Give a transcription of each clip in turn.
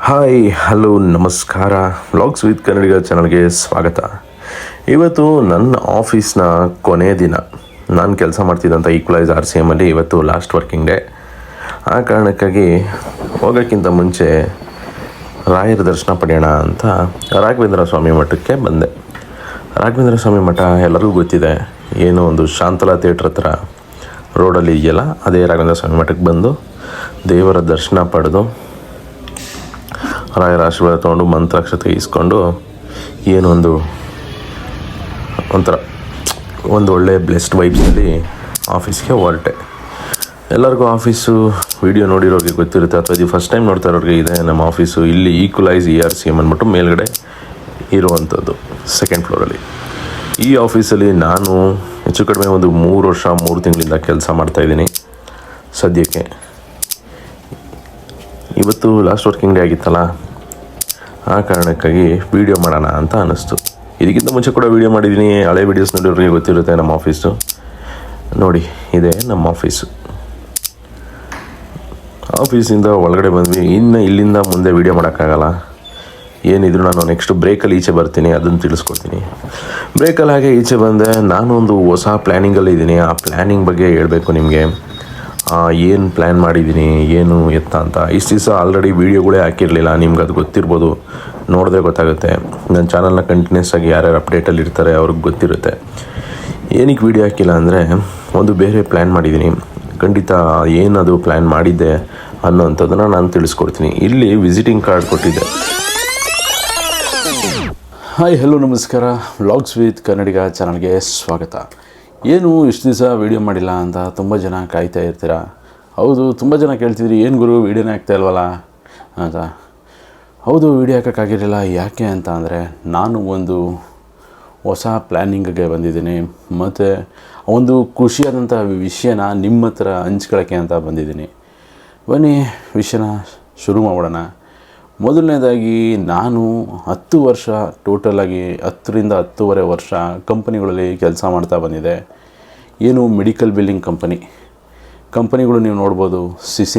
Hi hello ನಮಸ್ಕಾರ vlogs with ಕನ್ನಡಿಗ ಚಾನಲ್ಗೆ ಸ್ವಾಗತ. ಇವತ್ತು ನನ್ನ ಆಫೀಸ್ನ ಕೊನೆಯ ದಿನ. ನಾನು ಕೆಲಸ ಮಾಡ್ತಿದ್ದಂಥ ಈಕ್ವಲೈಸ್ RCMಲ್ಲಿ ಇವತ್ತು ಲಾಸ್ಟ್ ವರ್ಕಿಂಗ್ ಡೇ. ಆ ಕಾರಣಕ್ಕಾಗಿ ಹೋಗೋಕ್ಕಿಂತ ಮುಂಚೆ ರಾಯರ ದರ್ಶನ ಪಡೆಯೋಣ ಅಂತ ರಾಘವೇಂದ್ರ ಸ್ವಾಮಿ ಮಠಕ್ಕೆ ಬಂದೆ. ರಾಘವೇಂದ್ರ ಸ್ವಾಮಿ ಮಠ ಎಲ್ಲರಿಗೂ ಗೊತ್ತಿದೆ, ಏನೋ ಒಂದು ಶಾಂತಲಾ ಥಿಯೇಟ್ರ್ ಹತ್ರ ರೋಡಲ್ಲಿ ಇದೆಯಲ್ಲ, ಅದೇ ರಾಘವೇಂದ್ರ ಸ್ವಾಮಿ ಮಠಕ್ಕೆ ಬಂದು ದೇವರ ದರ್ಶನ ಪಡೆದು ರಾಯರ ಆಶೀರ್ವಾದ ತೊಗೊಂಡು ಮಂತ್ರಾಕ್ಷತೆ ಇಸ್ಕೊಂಡು ಏನೊಂದು ಒಂಥರ ಒಂದು ಒಳ್ಳೆ ಬ್ಲೆಸ್ಡ್ ವೈಬ್ಸಲ್ಲಿ ಆಫೀಸ್ಗೆ ಹೊರಟೆ. ಎಲ್ಲರಿಗೂ ಆಫೀಸು ವೀಡಿಯೋ ನೋಡಿರೋರಿಗೆ ಗೊತ್ತಿರುತ್ತೆ, ಅಥವಾ ಇದು ಫಸ್ಟ್ ಟೈಮ್ ನೋಡ್ತಾ ಇರೋರಿಗೆ ಇದೆ ನಮ್ಮ ಆಫೀಸು. ಇಲ್ಲಿ ಈಕ್ವಲೈಸ್ RCM ಅಂದ್ಬಿಟ್ಟು ಮೇಲ್ಗಡೆ ಇರುವಂಥದ್ದು, ಸೆಕೆಂಡ್ ಫ್ಲೋರಲ್ಲಿ. ಈ ಆಫೀಸಲ್ಲಿ ನಾನು ಹೆಚ್ಚು ಕಡಿಮೆ ಒಂದು 3 ವರ್ಷ 3 ತಿಂಗಳಿಂದ ಕೆಲಸ ಮಾಡ್ತಾಯಿದ್ದೀನಿ ಸದ್ಯಕ್ಕೆ. ಇವತ್ತು ಲಾಸ್ಟ್ ವರ್ಕಿಂಗ್ ಡೇ ಆಗಿತ್ತಲ್ಲ, ಆ ಕಾರಣಕ್ಕಾಗಿ ವೀಡಿಯೋ ಮಾಡೋಣ ಅಂತ ಅನ್ನಿಸ್ತು. ಇದಕ್ಕಿಂತ ಮುಂಚೆ ಕೂಡ ವೀಡಿಯೋ ಮಾಡಿದ್ದೀನಿ, ಹಳೆ ವೀಡಿಯೋಸ್ ನೋಡಿರೋರಿಗೆ ಗೊತ್ತಿರುತ್ತೆ ನಮ್ಮ ಆಫೀಸು. ನೋಡಿ, ಇದೆ ನಮ್ಮ ಆಫೀಸು. ಆಫೀಸಿಂದ ಒಳಗಡೆ ಬಂದ್ವಿ. ಇನ್ನು ಇಲ್ಲಿಂದ ಮುಂದೆ ವೀಡಿಯೋ ಮಾಡೋಕ್ಕಾಗಲ್ಲ, ಏನಿದ್ರು ನಾನು ನೆಕ್ಸ್ಟ್ ಬ್ರೇಕಲ್ಲಿ ಈಚೆ ಬರ್ತೀನಿ, ಅದನ್ನು ತಿಳಿಸ್ಕೊಡ್ತೀನಿ. ಬ್ರೇಕಲ್ಲಿ ಹಾಗೆ ಈಚೆ ಬಂದೆ. ನಾನು ಒಂದು ಹೊಸ ಪ್ಲ್ಯಾನಿಂಗಲ್ಲಿ ಇದ್ದೀನಿ. ಆ ಪ್ಲ್ಯಾನಿಂಗ್ ಬಗ್ಗೆ ಹೇಳಬೇಕು ನಿಮಗೆ. ಏನು ಪ್ಲ್ಯಾನ್ ಮಾಡಿದ್ದೀನಿ, ಏನು ಎತ್ತ ಅಂತ. ಇಷ್ಟು ದಿವಸ ಆಲ್ರೆಡಿ ವೀಡಿಯೋಗಳೇ ಹಾಕಿರಲಿಲ್ಲ, ನಿಮ್ಗೆ ಅದು ಗೊತ್ತಿರ್ಬೋದು, ನೋಡಿದ್ರೆ ಗೊತ್ತಾಗುತ್ತೆ. ನನ್ನ ಚಾನಲ್ನ ಕಂಟಿನ್ಯೂಸ್ ಆಗಿ ಯಾರ್ಯಾರು ಅಪ್ಡೇಟಲ್ಲಿ ಇರ್ತಾರೆ ಅವ್ರಿಗೆ ಗೊತ್ತಿರುತ್ತೆ. ಏನಕ್ಕೆ ವೀಡಿಯೋ ಹಾಕಿಲ್ಲ ಅಂದರೆ, ಒಂದು ಬೇರೆ ಪ್ಲ್ಯಾನ್ ಮಾಡಿದ್ದೀನಿ. ಖಂಡಿತ ಏನದು ಪ್ಲ್ಯಾನ್ ಮಾಡಿದ್ದೆ ಅನ್ನೋವಂಥದ್ದನ್ನು ನಾನು ತಿಳಿಸ್ಕೊಡ್ತೀನಿ. ಇಲ್ಲಿ ವಿಸಿಟಿಂಗ್ ಕಾರ್ಡ್ ಕೊಟ್ಟಿದ್ದೆ. ಹಾಯ್ ಹಲೋ ನಮಸ್ಕಾರ, ವ್ಲಾಗ್ಸ್ ವಿತ್ ಕನ್ನಡಿಗ ಚಾನಲ್ಗೆ ಸ್ವಾಗತ. ಏನು ಇಷ್ಟು ದಿವಸ ವೀಡಿಯೋ ಮಾಡಿಲ್ಲ ಅಂತ ತುಂಬ ಜನ ಕಾಯ್ತಾ ಇರ್ತೀರ. ಹೌದು, ತುಂಬ ಜನ ಕೇಳ್ತಿದ್ರಿ, ಏನು ಗುರು ವೀಡಿಯೋನೇ ಆಗ್ತಾ ಇಲ್ವಲ್ಲ ಅಂತ. ಹೌದು, ವೀಡಿಯೋ ಹಾಕೋಕ್ಕಾಗಿರಲಿಲ್ಲ. ಯಾಕೆ ಅಂತ ಅಂದರೆ, ನಾನು ಒಂದು ಹೊಸ ಪ್ಲ್ಯಾನಿಂಗ್ಗೆ ಬಂದಿದ್ದೀನಿ, ಮತ್ತು ಒಂದು ಖುಷಿಯಾದಂಥ ವಿಷಯನ ನಿಮ್ಮ ಹತ್ರ ಹಂಚ್ಕೊಳ್ಳೋಕ್ಕೆ ಅಂತ ಬಂದಿದ್ದೀನಿ. ಬನ್ನಿ ವಿಷಯನ ಶುರು ಮಾಡೋಣ. ಮೊದಲನೇದಾಗಿ, ನಾನು 10 ವರ್ಷ ಟೋಟಲಾಗಿ 10ರಿಂದ 10.5 ವರ್ಷ ಕಂಪನಿಗಳಲ್ಲಿ ಕೆಲಸ ಮಾಡ್ತಾ ಬಂದಿದೆ. ಏನು ಮೆಡಿಕಲ್ ಬಿಲ್ಲಿಂಗ್ ಕಂಪನಿಗಳು ನೀವು ನೋಡ್ಬೋದು. ಸಿಸ್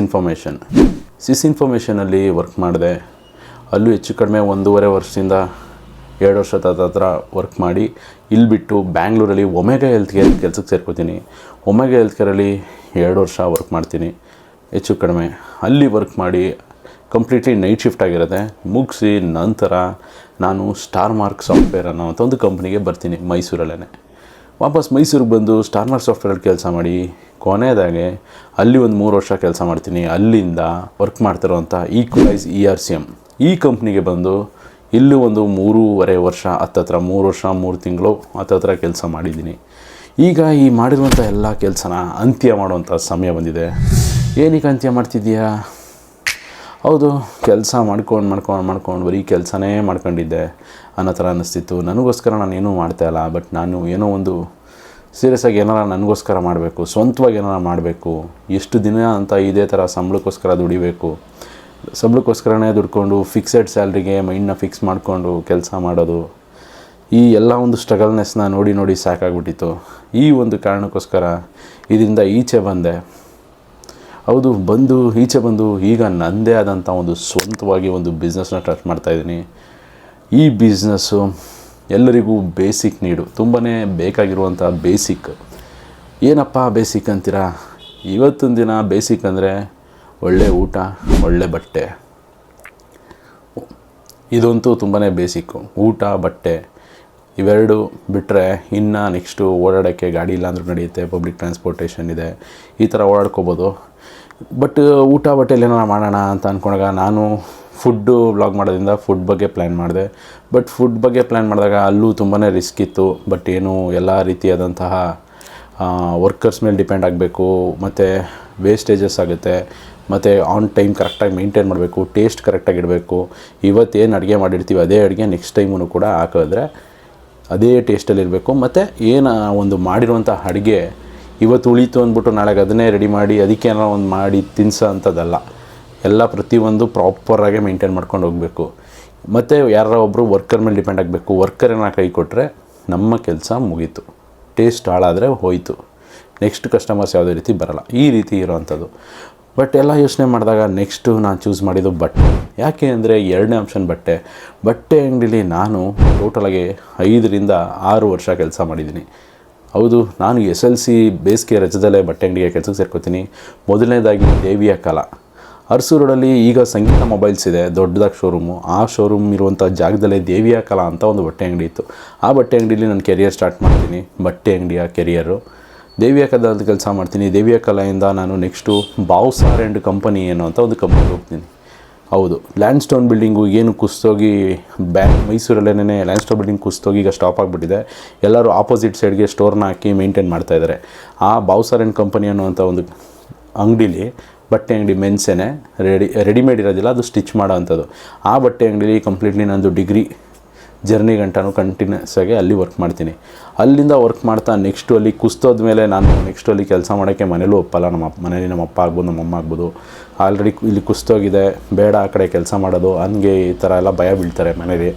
ಇನ್ಫಾರ್ಮೇಷನಲ್ಲಿ ವರ್ಕ್ ಮಾಡಿದೆ. ಅಲ್ಲೂ ಹೆಚ್ಚು ಕಡಿಮೆ 1.5 ವರ್ಷದಿಂದ 2 ವರ್ಷ ಹತ್ರ ವರ್ಕ್ ಮಾಡಿ ಇಲ್ಲಿ ಬಿಟ್ಟು ಬ್ಯಾಂಗ್ಳೂರಲ್ಲಿ ಒಮೆಗಾ ಹೆಲ್ತ್ ಕೇರ್ ಕೆಲಸಕ್ಕೆ ಸೇರ್ಕೋತೀನಿ. ಒಮೆಗಾ ಹೆಲ್ತ್ ಕೇರಲ್ಲಿ 2 ವರ್ಷ ವರ್ಕ್ ಮಾಡ್ತೀನಿ ಹೆಚ್ಚು ಕಡಿಮೆ. ಅಲ್ಲಿ ವರ್ಕ್ ಮಾಡಿ ಕಂಪ್ಲೀಟ್ಲಿ ನೈಟ್ ಶಿಫ್ಟ್ ಆಗಿರುತ್ತೆ. ಮುಗಿಸಿ ನಂತರ ನಾನು ಸ್ಟಾರ್ ಮಾರ್ಕ್ ಸಾಫ್ಟ್ವೇರ್ ಅನ್ನೋವಂಥ ಒಂದು ಕಂಪ್ನಿಗೆ ಬರ್ತೀನಿ ಮೈಸೂರಲ್ಲೇ. ವಾಪಸ್ ಮೈಸೂರಿಗೆ ಬಂದು ಸ್ಟಾರ್ ಮಾರ್ಕ್ ಸಾಫ್ಟ್ವೇರಲ್ಲಿ ಕೆಲಸ ಮಾಡಿ ಕೊನೆಯದಾಗೆ ಅಲ್ಲಿ ಒಂದು 3 ವರ್ಷ ಕೆಲಸ ಮಾಡ್ತೀನಿ. ಅಲ್ಲಿಂದ ವರ್ಕ್ ಮಾಡ್ತಿರೋವಂಥ ಈಕ್ವಲೈಸ್ RCM ಈ ಕಂಪ್ನಿಗೆ ಬಂದು ಇಲ್ಲೂ ಒಂದು 3.5 ವರ್ಷ, ಹತ್ತತ್ರ 3 ವರ್ಷ 3 ತಿಂಗಳು ಹತ್ತತ್ರ ಕೆಲಸ ಮಾಡಿದ್ದೀನಿ. ಈಗ ಈ ಮಾಡಿರುವಂಥ ಎಲ್ಲ ಕೆಲಸನ ಅಂತ್ಯ ಮಾಡುವಂಥ ಸಮಯ ಬಂದಿದೆ. ಏನಕ್ಕೆ ಅಂತ್ಯ ಮಾಡ್ತಿದ್ದೀಯಾ? ಹೌದು, ಕೆಲಸ ಮಾಡ್ಕೊಂಡು ಬರೀ ಕೆಲಸನೇ ಮಾಡ್ಕೊಂಡಿದ್ದೆ ಅನ್ನೋ ಥರ ಅನ್ನಿಸ್ತಿತ್ತು. ನನಗೋಸ್ಕರ ನಾನು ಏನೂ ಮಾಡ್ತಾಯಿಲ್ಲ. ಬಟ್ ನಾನು ಏನೋ ಒಂದು ಸೀರಿಯಸ್ಸಾಗಿ ಏನಾರ ನನಗೋಸ್ಕರ ಮಾಡಬೇಕು, ಸ್ವಂತವಾಗಿ ಏನಾರ ಮಾಡಬೇಕು. ಎಷ್ಟು ದಿನ ಅಂತ ಇದೇ ಥರ ಸಂಬಳಕ್ಕೋಸ್ಕರ ದುಡಿಬೇಕು, ಸಂಬಳಕ್ಕೋಸ್ಕರನೇ ದುಡ್ಕೊಂಡು ಫಿಕ್ಸೆಡ್ ಸ್ಯಾಲ್ರಿಗೆ ಮೈಂಡನ್ನ ಫಿಕ್ಸ್ ಮಾಡಿಕೊಂಡು ಕೆಲಸ ಮಾಡೋದು, ಈ ಎಲ್ಲ ಒಂದು ಸ್ಟ್ರಗಲ್ನೆಸ್ನ ನೋಡಿ ಸಾಕಾಗ್ಬಿಟ್ಟಿತ್ತು. ಈ ಒಂದು ಕಾರಣಕ್ಕೋಸ್ಕರ ಇದರಿಂದ ಈಚೆ ಬಂದೆ. ಹೌದು, ಈಚೆ ಬಂದು ಈಗ ನನ್ನದೇ ಆದಂಥ ಒಂದು ಸ್ವಂತವಾಗಿ ಒಂದು ಬಿಸ್ನೆಸ್ನ ಸ್ಟಾರ್ಟ್ ಮಾಡ್ತಾಯಿದ್ದೀನಿ. ಈ ಬಿಸ್ನೆಸ್ಸು ಎಲ್ಲರಿಗೂ ಬೇಸಿಕ್ ನೀಡು, ತುಂಬಾ ಬೇಕಾಗಿರುವಂಥ ಬೇಸಿಕ್. ಏನಪ್ಪ ಬೇಸಿಕ್ ಅಂತೀರಾ? ಇವತ್ತಿನ ದಿನ ಬೇಸಿಕ್ ಅಂದರೆ ಒಳ್ಳೆ ಊಟ, ಒಳ್ಳೆ ಬಟ್ಟೆ. ಇದಂತೂ ತುಂಬಾ ಬೇಸಿಕ್ಕು. ಊಟ, ಬಟ್ಟೆ ಇವೆರಡು ಬಿಟ್ಟರೆ ಇನ್ನು ನೆಕ್ಸ್ಟು ಓಡಾಡೋಕ್ಕೆ ಗಾಡಿ ಇಲ್ಲಾಂದ್ರೂ ನಡೆಯುತ್ತೆ, ಪಬ್ಲಿಕ್ ಟ್ರಾನ್ಸ್ಪೋರ್ಟೇಷನ್ ಇದೆ, ಈ ಥರ ಓಡಾಡ್ಕೋಬೋದು. ಬಟ್ ಊಟ ಬಟ್ಟೆಯಲ್ಲಿ ಏನಾರ ಮಾಡೋಣ ಅಂತ ಅಂದ್ಕೊಂಡಾಗ ನಾನು ಫುಡ್ಡು ವ್ಲಾಗ್ ಮಾಡೋದ್ರಿಂದ ಫುಡ್ ಬಗ್ಗೆ ಪ್ಲ್ಯಾನ್ ಮಾಡಿದೆ. ಬಟ್ ಫುಡ್ ಬಗ್ಗೆ ಪ್ಲ್ಯಾನ್ ಮಾಡಿದಾಗ ಅಲ್ಲೂ ತುಂಬಾ ರಿಸ್ಕ್ ಇತ್ತು. ಬಟ್ ಏನು ಎಲ್ಲ ರೀತಿಯಾದಂತಹ ವರ್ಕರ್ಸ್ ಮೇಲೆ ಡಿಪೆಂಡ್ ಆಗಬೇಕು, ಮತ್ತು ವೇಸ್ಟೇಜಸ್ ಆಗುತ್ತೆ, ಮತ್ತು ಆನ್ ಟೈಮ್ ಕರೆಕ್ಟಾಗಿ ಮೇಂಟೈನ್ ಮಾಡಬೇಕು, ಟೇಸ್ಟ್ ಕರೆಕ್ಟಾಗಿ ಇಡಬೇಕು. ಇವತ್ತೇನು ಅಡುಗೆ ಮಾಡಿರ್ತೀವಿ ಅದೇ ಅಡುಗೆ ನೆಕ್ಸ್ಟ್ ಟೈಮೂ ಕೂಡ ಹಾಕಿದ್ರೆ ಅದೇ ಟೇಸ್ಟಲ್ಲಿರಬೇಕು. ಮತ್ತು ಏನು ಒಂದು ಮಾಡಿರುವಂಥ ಅಡುಗೆ ಇವತ್ತು ಉಳೀತು ಅಂದ್ಬಿಟ್ಟು ನಾಳೆಗೆ ಅದನ್ನೇ ರೆಡಿ ಮಾಡಿ ಅದಕ್ಕೆ ಏನಾರ ಒಂದು ಮಾಡಿ ತಿನ್ಸೋ ಅಂಥದ್ದಲ್ಲ. ಎಲ್ಲ ಪ್ರತಿಯೊಂದು ಪ್ರಾಪರಾಗೆ ಮೇಂಟೈನ್ ಮಾಡ್ಕೊಂಡು ಹೋಗಬೇಕು. ಮತ್ತು ಯಾರೋ ಒಬ್ಬರು ವರ್ಕರ್ ಮೇಲೆ ಡಿಪೆಂಡ್ ಆಗಬೇಕು. ವರ್ಕರ್ ಏನಾರ ಕೈ ಕೊಟ್ಟರೆ ನಮ್ಮ ಕೆಲಸ ಮುಗೀತು, ಟೇಸ್ಟ್ ಹಾಳಾದರೆ ಹೋಯಿತು, ನೆಕ್ಸ್ಟ್ ಕಸ್ಟಮರ್ಸ್ ಯಾವುದೇ ರೀತಿ ಬರಲ್ಲ. ಈ ರೀತಿ ಇರೋವಂಥದ್ದು. ಬಟ್ ಎಲ್ಲ ಯೋಚನೆ ಮಾಡಿದಾಗ ನೆಕ್ಸ್ಟು ನಾನು ಚೂಸ್ ಮಾಡಿದ್ದು ಬಟ್ಟೆ. ಯಾಕೆ ಅಂದರೆ ಎರಡನೇ ಆಪ್ಷನ್ ಬಟ್ಟೆ ಅಂಗಡೀಲಿ ನಾನು ಟೋಟಲಾಗಿ 5ರಿಂದ 6 ವರ್ಷ ಕೆಲಸ ಮಾಡಿದ್ದೀನಿ. ಹೌದು, ನಾನು SLC ಬೇಸಿಗೆ ರಜದಲ್ಲೇ ಬಟ್ಟೆ ಅಂಗಡಿಗೆ ಕೆಲಸಕ್ಕೆ ಸೇರ್ಕೋತೀನಿ. ಮೊದಲನೇದಾಗಿ ದೇವಿಯ ಕಲಾ ಅರಸು ರೋಡಲ್ಲಿ ಈಗ ಸಂಗೀತ ಮೊಬೈಲ್ಸ್ ಇದೆ, ದೊಡ್ಡದಾಗಿ ಶೋರೂಮು. ಆ ಶೋರೂಮ್ ಇರುವಂಥ ಜಾಗದಲ್ಲೇ ದೇವಿಯ ಕಲಾ ಅಂತ ಒಂದು ಬಟ್ಟೆ ಅಂಗಡಿ ಇತ್ತು. ಆ ಬಟ್ಟೆ ಅಂಗಡೀಲಿ ನಾನು ಕೆರಿಯರ್ ಸ್ಟಾರ್ಟ್ ಮಾಡ್ತೀನಿ, ಬಟ್ಟೆ ಅಂಗಡಿಯ ಕೆರಿಯರು. ದೇವಿಯ ಕಲಾದಲ್ಲಿ ಕೆಲಸ ಮಾಡ್ತೀನಿ. ದೇವಿಯ ಕಲೆಯಿಂದ ನಾನು ನೆಕ್ಸ್ಟು ಬಾವ್ಸಾರ್ ಆ್ಯಂಡ್ ಕಂಪನಿ ಅನ್ನೋಂಥ ಒಂದು ಕಂಪನಿಗೆ ಹೋಗ್ತೀನಿ. ಹೌದು, ಲ್ಯಾಂಡ್ ಸ್ಟೋನ್ ಬಿಲ್ಡಿಂಗು ಏನು ಕುಸ್ತೋಗಿ ಮೈಸೂರಲ್ಲೇ ಲ್ಯಾಂಡ್ ಸ್ಟೋನ್ ಬಿಲ್ಡಿಂಗ್ ಕುಸ್ತೋಗಿ ಈಗ ಸ್ಟಾಪ್ ಆಗಿಬಿಟ್ಟಿದೆ. ಎಲ್ಲರೂ ಆಪೋಸಿಟ್ ಸೈಡ್ಗೆ ಸ್ಟೋರ್ನ ಹಾಕಿ ಮೇಂಟೈನ್ ಮಾಡ್ತಾಯಿದ್ದಾರೆ. ಆ ಬಾವ್ಸಾರ್ ಆ್ಯಂಡ್ ಕಂಪನಿ ಅನ್ನೋವಂಥ ಒಂದು ಅಂಗಡೀಲಿ ಬಟ್ಟೆ ಅಂಗಡಿ ಮೆನ್ಸೇನೆ ರೆಡಿಮೇಡ್ ಇರೋದಿಲ್ಲ, ಅದು ಸ್ಟಿಚ್ ಮಾಡೋ ಅಂಥದ್ದು. ಆ ಬಟ್ಟೆ ಅಂಗಡೀಲಿ ಕಂಪ್ಲೀಟ್ಲಿ ನಂದು ಡಿಗ್ರಿ ಜರ್ನಿ ಗಂಟನೂ ಕಂಟಿನ್ಯೂಸ್ ಆಗಿ ಅಲ್ಲಿ ವರ್ಕ್ ಮಾಡ್ತೀನಿ. ಅಲ್ಲಿಂದ ವರ್ಕ್ ಮಾಡ್ತಾ ನೆಕ್ಸ್ಟು ಅಲ್ಲಿ ಕುಸ್ತೋದ ಮೇಲೆ ನಾನು ನೆಕ್ಸ್ಟು ಅಲ್ಲಿ ಕೆಲಸ ಮಾಡೋಕ್ಕೆ ಮನೇಲೂ ಒಪ್ಪಲ್ಲ. ಮನೇಲಿ ನಮ್ಮ ಅಪ್ಪ ಆಗ್ಬೋದು, ನಮ್ಮಮ್ಮ ಆಗ್ಬೋದು. ಆಲ್ರೆಡಿ ಇಲ್ಲಿ ಕುಸ್ತೋಗಿದೆ, ಬೇಡ ಆ ಕಡೆ ಕೆಲಸ ಮಾಡೋದು, ಹಂಗೆ ಈ ಥರ ಎಲ್ಲ ಭಯ ಬೀಳ್ತಾರೆ ಮನೇಲಿ.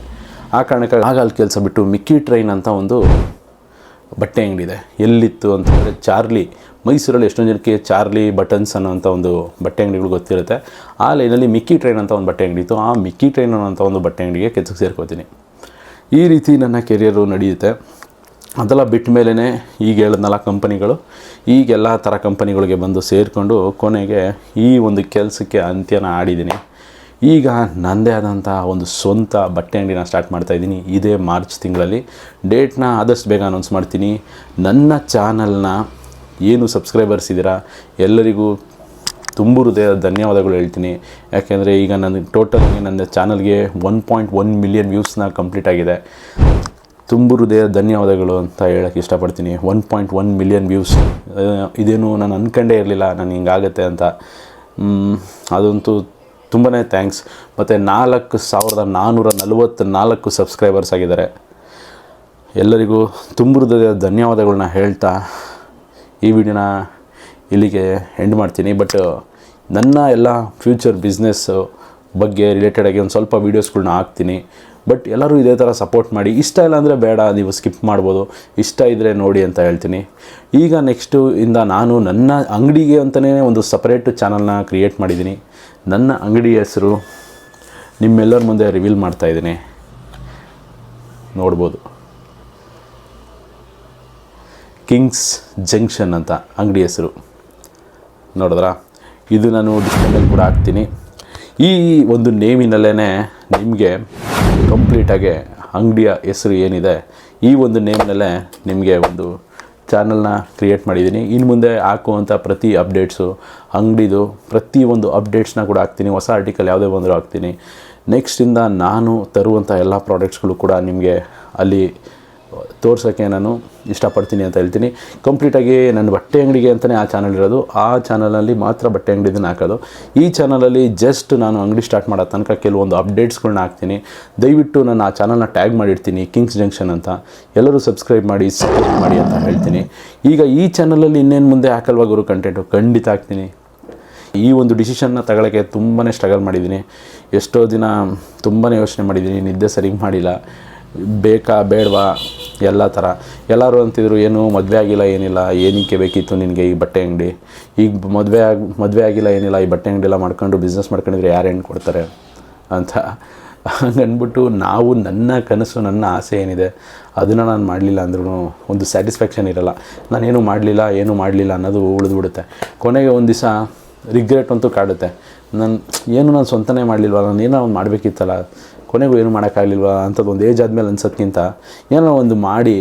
ಆ ಕಾರಣಕ್ಕೆ ಆಗ ಅಲ್ಲಿ ಕೆಲಸ ಬಿಟ್ಟು ಮಿಕ್ಕಿ ಟ್ರೈನ್ ಅಂತ ಒಂದು ಬಟ್ಟೆ ಅಂಗಡಿ ಇದೆ. ಎಲ್ಲಿತ್ತು ಅಂತಂದರೆ ಚಾರ್ಲಿ, ಮೈಸೂರಲ್ಲಿ ಎಷ್ಟೊಂದು ಜನಕ್ಕೆ ಚಾರ್ಲಿ ಬಟನ್ಸ್ ಅನ್ನೋಂಥ ಒಂದು ಬಟ್ಟೆ ಅಂಗಡಿಗಳು ಗೊತ್ತಿರುತ್ತೆ. ಆ ಲೈನಲ್ಲಿ ಮಿಕ್ಕಿ ಟ್ರೈನ್ ಅಂತ ಒಂದು ಬಟ್ಟೆ ಅಂಗಡಿ ಇತ್ತು. ಆ ಮಿಕ್ಕಿ ಟ್ರೈನ್ ಅನ್ನೋಂಥ ಒಂದು ಬಟ್ಟೆ ಅಂಗಡಿಗೆ ಕೆಲಸಕ್ಕೆ ಸೇರ್ಕೋತೀನಿ. ಈ ರೀತಿ ನನ್ನ ಕೆರಿಯರು ನಡೆಯುತ್ತೆ. ಅದೆಲ್ಲ ಬಿಟ್ಟ ಮೇಲೇ ಈಗ ಹೇಳಿದ್ನಲ್ಲ ಕಂಪನಿಗಳು, ಈಗೆಲ್ಲ ಥರ ಕಂಪನಿಗಳಿಗೆ ಬಂದು ಸೇರಿಕೊಂಡು ಕೊನೆಗೆ ಈ ಒಂದು ಕೆಲಸಕ್ಕೆ ಅಂತ್ಯನ ಆಡಿದ್ದೀನಿ. ಈಗ ನನ್ನದೇ ಆದಂಥ ಒಂದು ಸ್ವಂತ ಬಟ್ಟೆ ಅಂಗಡಿನ ಸ್ಟಾರ್ಟ್ ಮಾಡ್ತಾಯಿದ್ದೀನಿ. ಇದೇ ಮಾರ್ಚ್ ತಿಂಗಳಲ್ಲಿ. ಡೇಟ್ನ ಆದಷ್ಟು ಬೇಗ ಅನೌನ್ಸ್ ಮಾಡ್ತೀನಿ. ನನ್ನ ಚಾನಲ್ನ ಏನು ಸಬ್ಸ್ಕ್ರೈಬರ್ಸ್ ಇದ್ದೀರಾ ಎಲ್ಲರಿಗೂ ತುಂಬ ಹೃದಯದ ಧನ್ಯವಾದಗಳು ಹೇಳ್ತೀನಿ. ಯಾಕೆಂದರೆ ಈಗ ನನ್ನ ಚಾನಲ್ಗೆ 1.1 ಮಿಲಿಯನ್ ವ್ಯೂಸ್ನ ಕಂಪ್ಲೀಟ್ ಆಗಿದೆ. ತುಂಬ ಹೃದಯದ ಧನ್ಯವಾದಗಳು ಅಂತ ಹೇಳೋಕ್ಕೆ ಇಷ್ಟಪಡ್ತೀನಿ. 1.1 ಮಿಲಿಯನ್ ವ್ಯೂಸ್ ಇದೇನು ನಾನು ಅಂದ್ಕೊಂಡೇ ಇರಲಿಲ್ಲ ನಾನು ಹಿಂಗಾಗುತ್ತೆ ಅಂತ. ಅದಂತೂ ತುಂಬಾ ಥ್ಯಾಂಕ್ಸ್. ಮತ್ತು 4,444 ಸಬ್ಸ್ಕ್ರೈಬರ್ಸ್ ಆಗಿದ್ದಾರೆ. ಎಲ್ಲರಿಗೂ ತುಂಬ ಹೃದಯದ ಧನ್ಯವಾದಗಳನ್ನ ಹೇಳ್ತಾ ಈ ವಿಡಿಯೋನ ಇಲ್ಲಿಗೆ ಎಂಡ್ ಮಾಡ್ತೀನಿ. ಬಟ್ ನನ್ನ ಎಲ್ಲ ಫ್ಯೂಚರ್ ಬಿಸ್ನೆಸ್ಸು ಬಗ್ಗೆ ರಿಲೇಟೆಡಾಗಿ ಒಂದು ಸ್ವಲ್ಪ ವೀಡಿಯೋಸ್ಗಳ್ನ ಹಾಕ್ತೀನಿ. ಬಟ್ ಎಲ್ಲರೂ ಇದೇ ಥರ ಸಪೋರ್ಟ್ ಮಾಡಿ. ಇಷ್ಟ ಇಲ್ಲ ಅಂದರೆ ಬೇಡ, ನೀವು ಸ್ಕಿಪ್ ಮಾಡ್ಬೋದು. ಇಷ್ಟ ಇದ್ದರೆ ನೋಡಿ ಅಂತ ಹೇಳ್ತೀನಿ. ಈಗ ನೆಕ್ಸ್ಟು ಇಂದ ನಾನು ನನ್ನ ಅಂಗಡಿಗೆ ಅಂತಲೇ ಒಂದು ಸಪ್ರೇಟ್ ಚಾನಲ್ನ ಕ್ರಿಯೇಟ್ ಮಾಡಿದ್ದೀನಿ. ನನ್ನ ಅಂಗಡಿ ಹೆಸರು ನಿಮ್ಮೆಲ್ಲರ ಮುಂದೆ ರಿವೀಲ್ ಮಾಡ್ತಾಯಿದ್ದೀನಿ, ನೋಡ್ಬೋದು. ಕಿಂಗ್ಸ್ ಜಂಕ್ಷನ್ ಅಂತ ಅಂಗಡಿ ಹೆಸರು, ನೋಡಿದ್ರಾ? ಇದು ನಾನು ಡಿಸ್ಪ್ಲೇನಲ್ಲಿ ಕೂಡ ಹಾಕ್ತೀನಿ. ಈ ಒಂದು ನೇಮಿನಲ್ಲೇ ನಿಮಗೆ ಕಂಪ್ಲೀಟಾಗಿ ಅಂಗಡಿಯ ಹೆಸರು ಏನಿದೆ ಈ ಒಂದು ನೇಮ್ನಲ್ಲೇ ನಿಮಗೆ ಒಂದು ಚಾನಲ್ನ ಕ್ರಿಯೇಟ್ ಮಾಡಿದ್ದೀನಿ. ಇನ್ನು ಮುಂದೆ ಹಾಕುವಂಥ ಪ್ರತಿ ಅಪ್ಡೇಟ್ಸು, ಅಂಗಡಿದು ಪ್ರತಿಯೊಂದು ಅಪ್ಡೇಟ್ಸ್ನ ಕೂಡ ಹಾಕ್ತೀನಿ. ಹೊಸ ಆರ್ಟಿಕಲ್ ಯಾವುದೇ ಬಂದರೂ ಹಾಕ್ತೀನಿ. ನೆಕ್ಸ್ಟಿಂದ ನಾನು ತರುವಂಥ ಎಲ್ಲ ಪ್ರಾಡಕ್ಟ್ಸ್ಗಳು ಕೂಡ ನಿಮಗೆ ಅಲ್ಲಿ ತೋರ್ಸೋಕ್ಕೆ ನಾನು ಇಷ್ಟಪಡ್ತೀನಿ ಅಂತ ಹೇಳ್ತೀನಿ. ಕಂಪ್ಲೀಟಾಗಿ ನನ್ನ ಬಟ್ಟೆ ಅಂಗಡಿಗೆ ಅಂತಲೇ ಆ ಚಾನಲ್ ಇರೋದು. ಆ ಚಾನಲಲ್ಲಿ ಮಾತ್ರ ಬಟ್ಟೆ ಅಂಗಡಿದನ್ನು ಹಾಕೋದು. ಈ ಚಾನಲಲ್ಲಿ ಜಸ್ಟ್ ನಾನು ಅಂಗಡಿ ಸ್ಟಾರ್ಟ್ ಮಾಡೋ ತನಕ ಕೆಲವೊಂದು ಅಪ್ಡೇಟ್ಸ್ಗಳನ್ನ ಹಾಕ್ತೀನಿ. ದಯವಿಟ್ಟು ನಾನು ಆ ಚಾನಲ್ನ ಟ್ಯಾಗ್ ಮಾಡಿರ್ತೀನಿ, ಕಿಂಗ್ಸ್ ಜಂಕ್ಷನ್ ಅಂತ. ಎಲ್ಲರೂ ಸಬ್ಸ್ಕ್ರೈಬ್ ಮಾಡಿ, ಸಪೋರ್ಟ್ ಮಾಡಿ ಅಂತ ಹೇಳ್ತೀನಿ. ಈಗ ಈ ಚಾನಲಲ್ಲಿ ಇನ್ನೇನು ಮುಂದೆ ಹಾಕಲ್ವಾ ಗುರು ಕಂಟೆಂಟು? ಖಂಡಿತ ಹಾಕ್ತೀನಿ. ಈ ಒಂದು ಡಿಸಿಷನ್ನ ತಗೊಳ್ಳೋಕ್ಕೆ ತುಂಬಾ ಸ್ಟ್ರಗಲ್ ಮಾಡಿದ್ದೀನಿ. ಎಷ್ಟೋ ದಿನ ತುಂಬಾ ಯೋಚನೆ ಮಾಡಿದ್ದೀನಿ, ನಿದ್ದೆ ಸರಿಗೆ ಮಾಡಿಲ್ಲ. ಬೇಕಾ ಬೇಡವಾ ಎಲ್ಲ ಥರ. ಎಲ್ಲರೂ ಅಂತಿದ್ರು, ಏನು ಮದುವೆ ಆಗಿಲ್ಲ ಏನಿಲ್ಲ, ಏನಕ್ಕೆ ಬೇಕಿತ್ತು ನಿನಗೆ ಈ ಬಟ್ಟೆ ಅಂಗಡಿ? ಈಗ ಮದುವೆ ಆಗಿಲ್ಲ ಏನಿಲ್ಲ, ಈ ಬಟ್ಟೆ ಅಂಗಡಿ ಎಲ್ಲ ಮಾಡ್ಕೊಂಡು ಬಿಸ್ನೆಸ್ ಮಾಡ್ಕೊಂಡಿದ್ರೆ ಯಾರು ಹೆಣ್ಣು ಕೊಡ್ತಾರೆ ಅಂತ ಹಂಗನ್ಬಿಟ್ಟು ನಾವು ನನ್ನ ಕನಸು, ನನ್ನ ಆಸೆ ಏನಿದೆ ಅದನ್ನು ನಾನು ಮಾಡಲಿಲ್ಲ ಅಂದ್ರೂ ಒಂದು ಸ್ಯಾಟಿಸ್ಫ್ಯಾಕ್ಷನ್ ಇರೋಲ್ಲ. ನಾನೇನು ಮಾಡಲಿಲ್ಲ ಅನ್ನೋದು ಉಳಿದ್ಬಿಡುತ್ತೆ. ಕೊನೆಗೆ ಒಂದು ದಿವಸ ರಿಗ್ರೆಟ್ ಅಂತೂ ಕಾಡುತ್ತೆ. ನಾನು ಸ್ವಂತನೇ ಮಾಡಲಿಲ್ವ, ನಾನು ಏನೋ ಒಂದು ಮಾಡಬೇಕಿತ್ತಲ್ಲ, ಕೊನೆಗೂ ಏನು ಮಾಡೋಕ್ಕಾಗಲಿಲ್ವ ಅಂಥದ್ದು ಒಂದು ಏಜ್ ಆದಮೇಲೆ ಅನ್ಸೋದ್ಕಿಂತ ಏನೋ ಒಂದು ಮಾಡಿ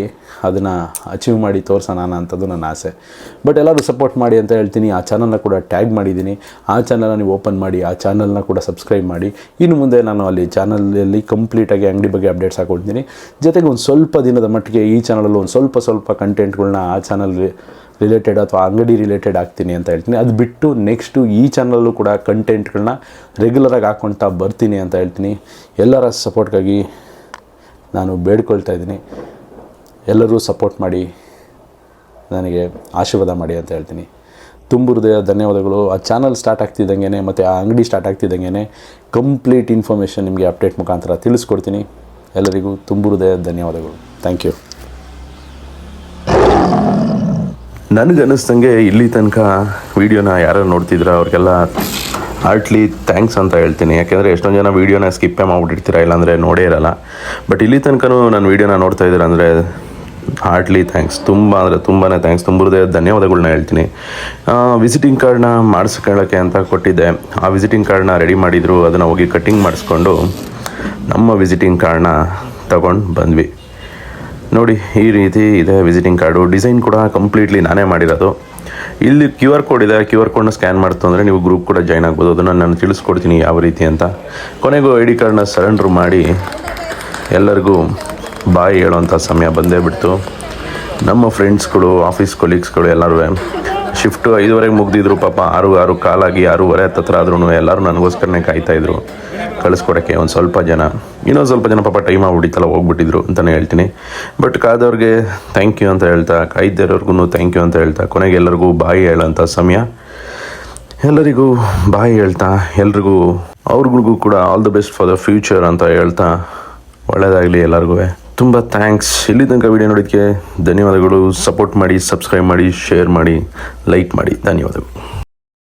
ಅದನ್ನು ಅಚೀವ್ ಮಾಡಿ ತೋರಿಸೋಣ ಅಂಥದ್ದು ನನ್ನ ಆಸೆ. ಬಟ್ ಎಲ್ಲರೂ ಸಪೋರ್ಟ್ ಮಾಡಿ ಅಂತ ಹೇಳ್ತೀನಿ. ಆ ಚಾನಲ್ನ ಕೂಡ ಟ್ಯಾಗ್ ಮಾಡಿದ್ದೀನಿ. ಆ ಚಾನಲ್ನ ನೀವು ಓಪನ್ ಮಾಡಿ, ಆ ಚಾನಲ್ನ ಕೂಡ ಸಬ್ಸ್ಕ್ರೈಬ್ ಮಾಡಿ. ಇನ್ನು ಮುಂದೆ ನಾನು ಅಲ್ಲಿ ಚಾನಲಲ್ಲಿ ಕಂಪ್ಲೀಟಾಗಿ ಅಂಗಡಿ ಬಗ್ಗೆ ಅಪ್ಡೇಟ್ಸ್ ಹಾಕೊಳ್ತೀನಿ. ಜೊತೆಗೆ ಒಂದು ಸ್ವಲ್ಪ ದಿನದ ಮಟ್ಟಿಗೆ ಈ ಚಾನಲಲ್ಲಿ ಒಂದು ಸ್ವಲ್ಪ ಕಂಟೆಂಟ್ಗಳನ್ನ ಆ ಚಾನಲ್ ರಿಲೇಟೆಡ್ ಅಥವಾ ಅಂಗಡಿ ರಿಲೇಟೆಡ್ ಆಗ್ತೀನಿ ಅಂತ ಹೇಳ್ತೀನಿ. ಅದು ಬಿಟ್ಟು ನೆಕ್ಸ್ಟು ಈ ಚಾನಲ್ಲೂ ಕೂಡ ಕಂಟೆಂಟ್ಗಳನ್ನ ರೆಗ್ಯುಲರಾಗಿ ಹಾಕ್ಕೊಳ್ತಾ ಬರ್ತೀನಿ ಅಂತ ಹೇಳ್ತೀನಿ. ಎಲ್ಲರ ಸಪೋರ್ಟ್ಗಾಗಿ ನಾನು ಬೇಡ್ಕೊಳ್ತಾ ಇದ್ದೀನಿ. ಎಲ್ಲರೂ ಸಪೋರ್ಟ್ ಮಾಡಿ, ನನಗೆ ಆಶೀರ್ವಾದ ಮಾಡಿ ಅಂತ ಹೇಳ್ತೀನಿ. ತುಂಬ ಹೃದಯ ಧನ್ಯವಾದಗಳು. ಆ ಚಾನಲ್ ಸ್ಟಾರ್ಟ್ ಆಗ್ತಿದ್ದಂಗೆ ಮತ್ತು ಆ ಅಂಗಡಿ ಸ್ಟಾರ್ಟ್ ಆಗ್ತಿದ್ದಂಗೆ ಕಂಪ್ಲೀಟ್ ಇನ್ಫಾರ್ಮೇಷನ್ ನಿಮಗೆ ಅಪ್ಡೇಟ್ ಮುಖಾಂತರ ತಿಳಿಸ್ಕೊಡ್ತೀನಿ. ಎಲ್ಲರಿಗೂ ತುಂಬ ಹೃದಯ ಧನ್ಯವಾದಗಳು. Thank you. ನನಗನ್ನಿಸ್ದಂಗೆ ಇಲ್ಲಿ ತನಕ ವೀಡಿಯೋನ ಯಾರು ನೋಡ್ತಿದ್ರ ಅವ್ರಿಗೆಲ್ಲ ಹಾರ್ಟ್ಲಿ ಥ್ಯಾಂಕ್ಸ್ ಅಂತ ಹೇಳ್ತೀನಿ. ಯಾಕೆಂದರೆ ಎಷ್ಟೊಂದು ಜನ ವೀಡಿಯೋನ ಸ್ಕಿಪ್ಪೇ ಮಾಡಿಬಿಟ್ಟಿರ್ತೀರ, ಇಲ್ಲಾಂದರೆ ನೋಡೇ ಇರಲ್ಲ. ಬಟ್ ಇಲ್ಲಿ ತನಕನೂ ನನ್ನ ವೀಡಿಯೋನ ನೋಡ್ತಾ ಇದ್ದೀರ ಅಂದರೆ ಹಾರ್ಟ್ಲಿ ಥ್ಯಾಂಕ್ಸ್, ತುಂಬ ಅಂದರೆ ತುಂಬಾ ಥ್ಯಾಂಕ್ಸ್, ತುಂಬ ಹೃದಯದ ಧನ್ಯವಾದಗಳನ್ನ ಹೇಳ್ತೀನಿ. ವಿಸಿಟಿಂಗ್ ಕಾರ್ಡ್ನ ಮಾಡಿಸ್ಕೊಳ್ಳೋಕ್ಕೆ ಅಂತ ಕೊಟ್ಟಿದ್ದೆ. ಆ ವಿಸಿಟಿಂಗ್ ಕಾರ್ಡ್ನ ರೆಡಿ ಮಾಡಿದರು. ಅದನ್ನು ಹೋಗಿ ಕಟ್ಟಿಂಗ್ ಮಾಡಿಸ್ಕೊಂಡು ನಮ್ಮ ವಿಸಿಟಿಂಗ್ ಕಾರ್ಡ್ನ ತಗೊಂಡು ಬಂದ್ವಿ. ನೋಡಿ, ಈ ರೀತಿ ಇದೆ ವಿಸಿಟಿಂಗ್ ಕಾರ್ಡು. ಡಿಸೈನ್ ಕೂಡ ಕಂಪ್ಲೀಟ್ಲಿ ನಾನೇ ಮಾಡಿರೋದು. ಇಲ್ಲಿ QR ಕೋಡ್ ಇದೆ. QR ಕೋಡ್ನ ಸ್ಕ್ಯಾನ್ ಮಾಡ್ತು ಅಂದರೆ ನೀವು ಗ್ರೂಪ್ ಕೂಡ ಜಾಯ್ನ್ ಆಗ್ಬೋದು. ಅದನ್ನು ನಾನು ತಿಳಿಸ್ಕೊಡ್ತೀನಿ ಯಾವ ರೀತಿ ಅಂತ. ಕೊನೆಗೂ ID ಕಾರ್ಡ್ನ ಸರೆಂಡ್ರ್ ಮಾಡಿ ಎಲ್ಲರಿಗೂ ಬಾಯ್ ಹೇಳೋವಂಥ ಸಮಯ ಬಂದೇ ಬಿಡ್ತು. ನಮ್ಮ ಫ್ರೆಂಡ್ಸ್ಗಳು, ಆಫೀಸ್ ಕೊಲೀಗ್ಸ್ಗಳು ಎಲ್ಲರೂ ಶಿಫ್ಟು 5:30 ಮುಗ್ದಿದ್ರು. ಪಾಪ 6 ಕಾಲಾಗಿ 6:30 ಹತ್ರ ಆದ್ರೂ ಎಲ್ಲರೂ ನನಗೋಸ್ಕರನೇ ಕಾಯ್ತಾಯಿದ್ರು ಕಳಿಸ್ಕೊಡೋಕ್ಕೆ. ಒಂದು ಸ್ವಲ್ಪ ಜನ, ಇನ್ನೊಂದು ಸ್ವಲ್ಪ ಜನ ಪಾಪ ಟೈಮ್ ಆಗ್ಬಿಟ್ಟಿತ್ತಲ್ಲ ಹೋಗ್ಬಿಟ್ಟಿದ್ರು ಅಂತಲೇ ಹೇಳ್ತೀನಿ. ಬಟ್ ಕಾದವ್ರಿಗೆ ಥ್ಯಾಂಕ್ ಯು ಅಂತ ಹೇಳ್ತಾ, ಕಾಯ್ದಿರೋರ್ಗು ಥ್ಯಾಂಕ್ ಯು ಅಂತ ಹೇಳ್ತಾ, ಕೊನೆಗೆ ಎಲ್ಲರಿಗೂ ಬಾಯಿ ಹೇಳೋಂಥ ಸಮಯ. ಎಲ್ಲರಿಗೂ ಬಾಯಿ ಹೇಳ್ತಾ, ಎಲ್ರಿಗೂ ಅವ್ರಿಗೂ ಕೂಡ all the best for the future ಅಂತ ಹೇಳ್ತಾ, ಒಳ್ಳೆಯದಾಗಲಿ ಎಲ್ಲರಿಗೂ. ತುಂಬ ಥ್ಯಾಂಕ್ಸ್. ಇಲ್ಲಿ ತನಕ ವೀಡಿಯೋ ನೋಡೋದಕ್ಕೆ ಧನ್ಯವಾದಗಳು. ಸಪೋರ್ಟ್ ಮಾಡಿ, ಸಬ್ಸ್ಕ್ರೈಬ್ ಮಾಡಿ, ಶೇರ್ ಮಾಡಿ, ಲೈಕ್ ಮಾಡಿ. ಧನ್ಯವಾದಗಳು.